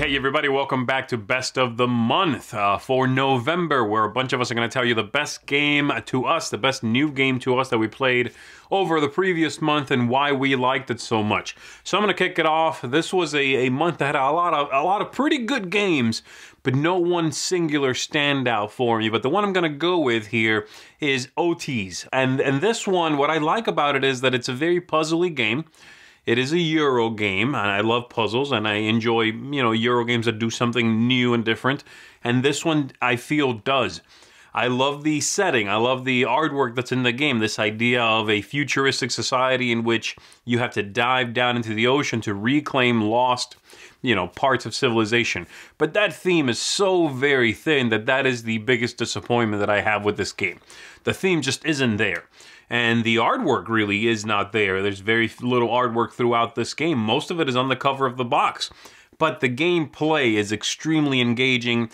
Hey everybody, welcome back to Best of the Month for November, where a bunch of us are going to tell you the best game to us, the best new game to us that we played over the previous month and why we liked it so much. So I'm going to kick it off. This was a month that had a lot of pretty good games, but no one singular standout for me. But the one I'm going to go with here is OTs. And this one, what I like about it is that it's a very puzzly game. It is a Euro game, and I love puzzles, and I enjoy, Euro games that do something new and different. And this one, I feel, does. I love the setting. I love the artwork that's in the game. This idea of a futuristic society in which you have to dive down into the ocean to reclaim lost, parts of civilization. But that theme is so very thin that is the biggest disappointment that I have with this game. The theme just isn't there. And the artwork really is not there. There's very little artwork throughout this game. Most of it is on the cover of the box. But the gameplay is extremely engaging,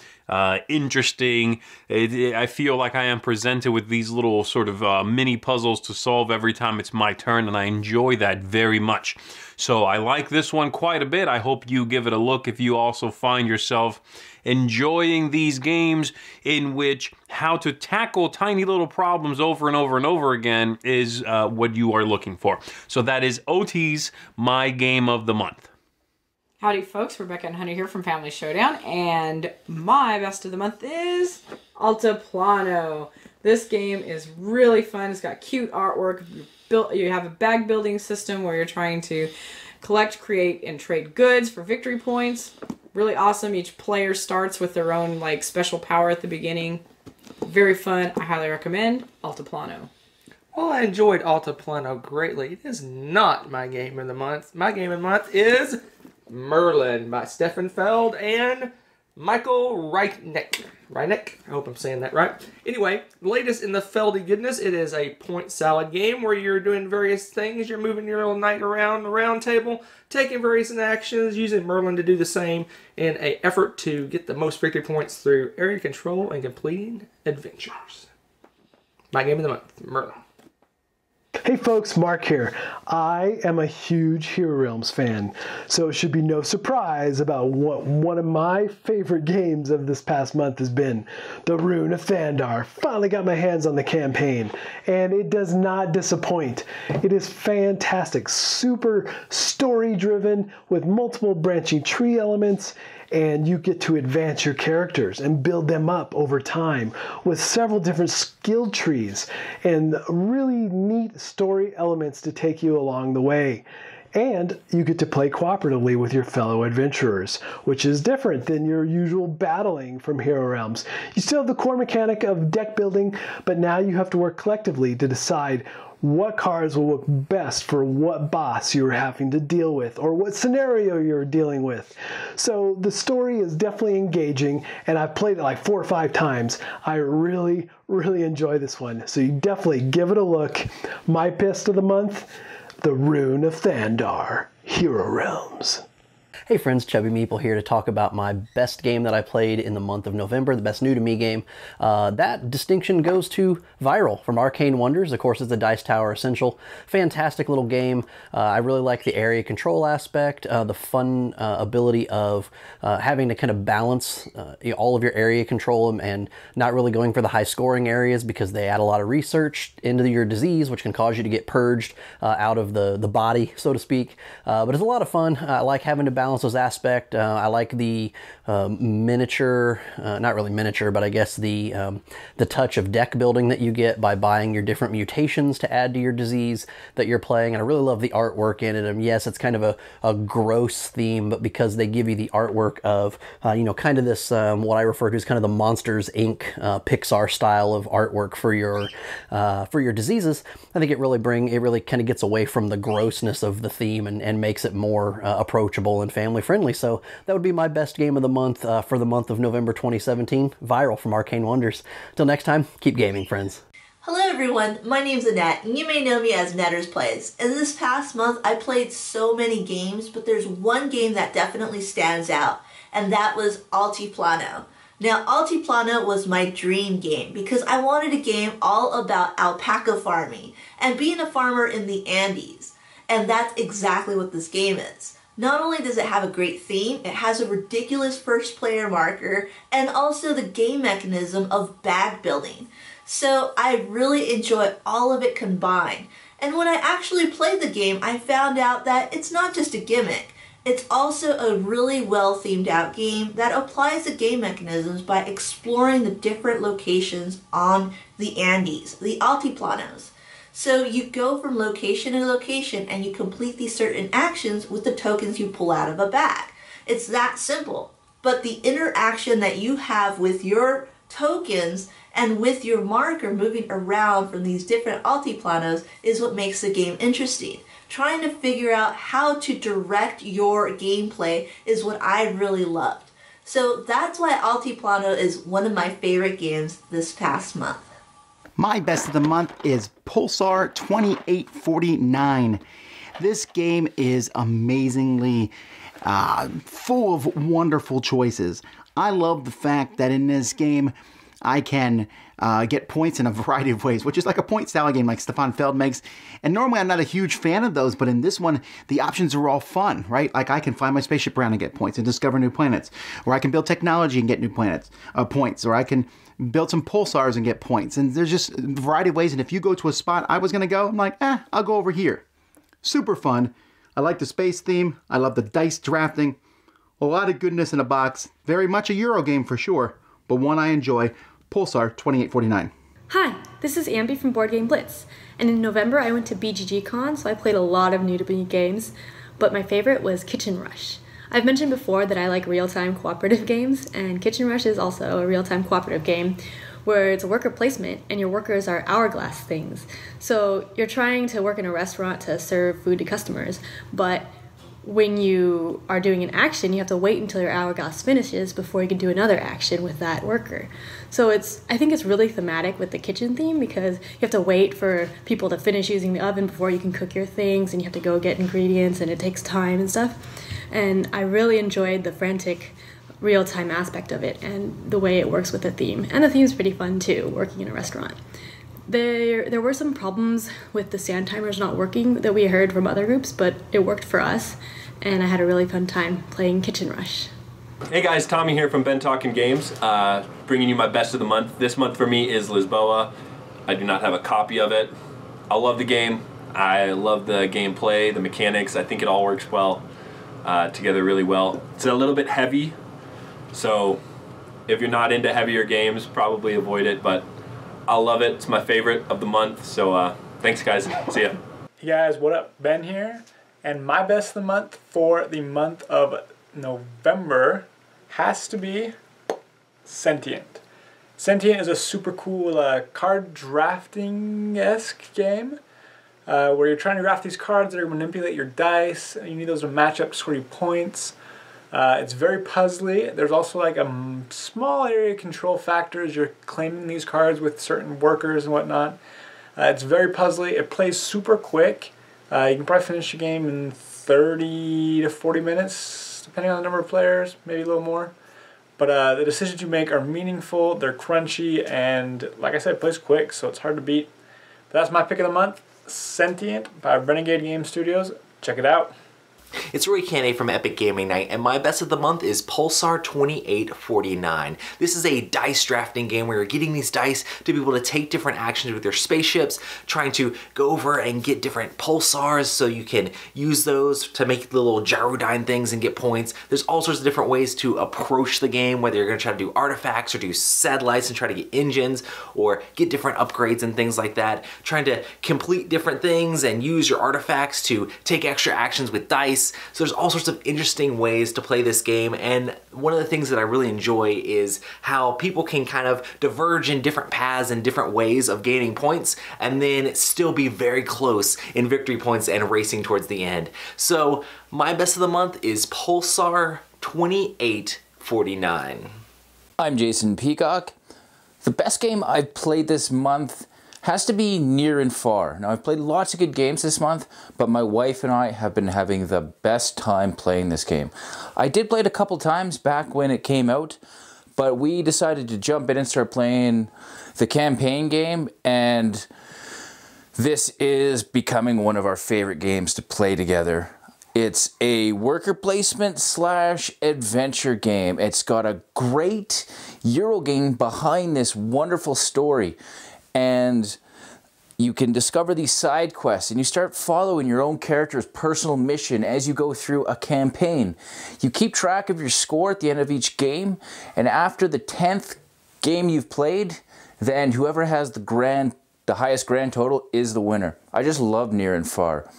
interesting. I feel like I am presented with these little sort of mini puzzles to solve every time it's my turn, and I enjoy that very much. So I like this one quite a bit. I hope you give it a look if you also find yourself enjoying these games in which how to tackle tiny little problems over and over and over again is what you are looking for. So that is OTs, my game of the month. Howdy folks, Rebecca and Hunter here from Family Showdown, and my best of the month is Altiplano. This game is really fun. It's got cute artwork. You have a bag building system where you're trying to collect, create, and trade goods for victory points. Really awesome. Each player starts with their own special power at the beginning. Very fun. I highly recommend Altiplano. Well, I enjoyed Altiplano greatly. It is not my game of the month. My game of the month is Merlin by Stefan Feld and Michael Reichneck. Reichneck? I hope I'm saying that right. Anyway, latest in the Feldy goodness, it is a point salad game where you're doing various things. You're moving your little knight around the round table, taking various actions, using Merlin to do the same in an effort to get the most victory points through area control and completing adventures. My game of the month, Merlin. Hey folks, Mark here. I am a huge Hero Realms fan, so it should be no surprise about what one of my favorite games of this past month has been. The Rune A Fan. Finally got my hands on the campaign, and it does not disappoint. It is fantastic, super story-driven with multiple branching tree elements, and you get to advance your characters and build them up over time with several different skill trees and really neat story elements to take you along the way. And you get to play cooperatively with your fellow adventurers, which is different than your usual battling from Hero Realms. You still have the core mechanic of deck building, but now you have to work collectively to decide what cards will work best for what boss you're having to deal with or what scenario you're dealing with. So the story is definitely engaging, and I've played it like 4 or 5 times. I really enjoy this one. So you definitely give it a look. My best of the month, the Rune of Thandar, Hero Realms. Hey friends, Chubby Meeple here to talk about my best game that I played in the month of November, the best new to me game. That distinction goes to Viral from Arcane Wonders. Of course, it's a Dice Tower essential. Fantastic little game. I really like the area control aspect, the fun ability of having to kind of balance all of your area control and not really going for the high scoring areas because they add a lot of research into your disease, which can cause you to get purged out of the body, so to speak. But it's a lot of fun. I like having to balance those aspects. I like the miniature, not really miniature, but I guess the touch of deck building that you get by buying your different mutations to add to your disease that you're playing. And I really love the artwork in it. And yes, it's kind of a gross theme, but because they give you the artwork of, kind of this, what I refer to as kind of the Monsters, Inc. Pixar style of artwork for your diseases, I think it really kind of gets away from the grossness of the theme and makes it more approachable and family friendly. So that would be my best game of the month for the month of November 2017, Viral from Arcane Wonders. Till next time, keep gaming, friends. Hello everyone, my name's Annette, and you may know me as Netters Plays. In this past month, I played so many games, but there's one game that definitely stands out, and that was Altiplano. Now, Altiplano was my dream game because I wanted a game all about alpaca farming and being a farmer in the Andes, and that's exactly what this game is. Not only does it have a great theme, it has a ridiculous first player marker and also the game mechanism of bag building. So I really enjoy all of it combined. And when I actually played the game, I found out that it's not just a gimmick. It's also a really well themed out game that applies the game mechanisms by exploring the different locations on the Andes, the Altiplanos. So you go from location to location and you complete these certain actions with the tokens you pull out of a bag. It's that simple. But the interaction that you have with your tokens and with your marker moving around from these different Altiplanos is what makes the game interesting. Trying to figure out how to direct your gameplay is what I really loved. So that's why Altiplano is one of my favorite games this past month. My best of the month is Pulsar 2849. This game is amazingly full of wonderful choices. I love the fact that in this game I can get points in a variety of ways, which is like a point salad game like Stefan Feld makes. And normally I'm not a huge fan of those, but in this one, the options are all fun, right? Like I can fly my spaceship around and get points and discover new planets, or I can build technology and get new points, or I can build some pulsars and get points. And there's just a variety of ways. And if you go to a spot I was going to go, I'm like, I'll go over here. Super fun. I like the space theme. I love the dice drafting. A lot of goodness in a box. Very much a Euro game for sure, but one I enjoy. Pulsar 2849. Hi, this is Ambi from Board Game Blitz, and in November I went to BGG Con, so I played a lot of new to me games, but my favorite was Kitchen Rush. I've mentioned before that I like real-time cooperative games, and Kitchen Rush is also a real-time cooperative game where it's a worker placement and your workers are hourglass things. So you're trying to work in a restaurant to serve food to customers, but when you are doing an action, you have to wait until your hourglass finishes before you can do another action with that worker. So I think it's really thematic with the kitchen theme because you have to wait for people to finish using the oven before you can cook your things, and you have to go get ingredients, and it takes time and stuff. And I really enjoyed the frantic real-time aspect of it and the way it works with the theme. And the theme's pretty fun too, working in a restaurant. There were some problems with the sand timers not working that we heard from other groups, but it worked for us, and I had a really fun time playing Kitchen Rush. Hey guys, Tommy here from Ben Talkin' Games, bringing you my best of the month. This month for me is Lisboa. I do not have a copy of it. I love the game. I love the gameplay, the mechanics. I think it all works well together really well. It's a little bit heavy, so if you're not into heavier games, probably avoid it, but I love it. It's my favorite of the month, so thanks guys. See ya. Hey guys, what up? Ben here, and my best of the month for the month of November has to be Sentient. Sentient is a super cool card drafting-esque game where you're trying to draft these cards that are going to manipulate your dice. You need those to match up to score you points. It's very puzzly. There's also like a small area control factors. You're claiming these cards with certain workers and whatnot. It's very puzzly. It plays super quick. You can probably finish the game in 30 to 40 minutes, depending on the number of players, maybe a little more. But the decisions you make are meaningful, they're crunchy, and like I said, it plays quick, so it's hard to beat. But that's my pick of the month, Sentient by Renegade Game Studios. Check it out. It's Roy Caney from Epic Gaming Night, and my best of the month is Pulsar 2849. This is a dice drafting game where you're getting these dice to be able to take different actions with your spaceships, trying to go over and get different pulsars so you can use those to make the little gyrodyne things and get points. There's all sorts of different ways to approach the game, whether you're going to try to do artifacts or do satellites and try to get engines or get different upgrades and things like that. Trying to complete different things and use your artifacts to take extra actions with dice. So there's all sorts of interesting ways to play this game, and one of the things that I really enjoy is how people can kind of diverge in different paths and different ways of gaining points and then still be very close in victory points and racing towards the end. So my best of the month is Pulsar 2849. I'm Jason Peacock. The best game I've played this month has to be Near and Far. Now, I've played lots of good games this month, but my wife and I have been having the best time playing this game. I did play it a couple times back when it came out, but we decided to jump in and start playing the campaign game, and this is becoming one of our favorite games to play together. It's a worker placement / adventure game. It's got a great Euro game behind this wonderful story. And you can discover these side quests and you start following your own character's personal mission as you go through a campaign. You keep track of your score at the end of each game, and after the 10th game you've played, then whoever has the highest grand total is the winner. I just love Near and Far.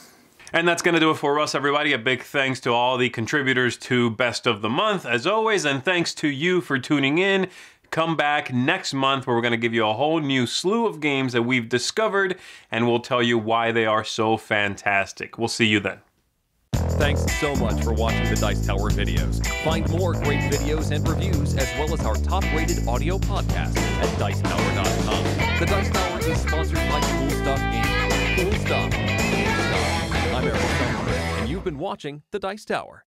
And that's going to do it for us, everybody. A big thanks to all the contributors to Best of the Month, as always, and thanks to you for tuning in. Come back next month where we're going to give you a whole new slew of games that we've discovered, and we'll tell you why they are so fantastic. We'll see you then. Thanks so much for watching the Dice Tower videos. Find more great videos and reviews, as well as our top-rated audio podcast at Dicetower.com. The Dice Tower is sponsored by Cool Stuff Inc. Cool Stuff. Cool Stuff. I'm Eric Sumner, and you've been watching the Dice Tower.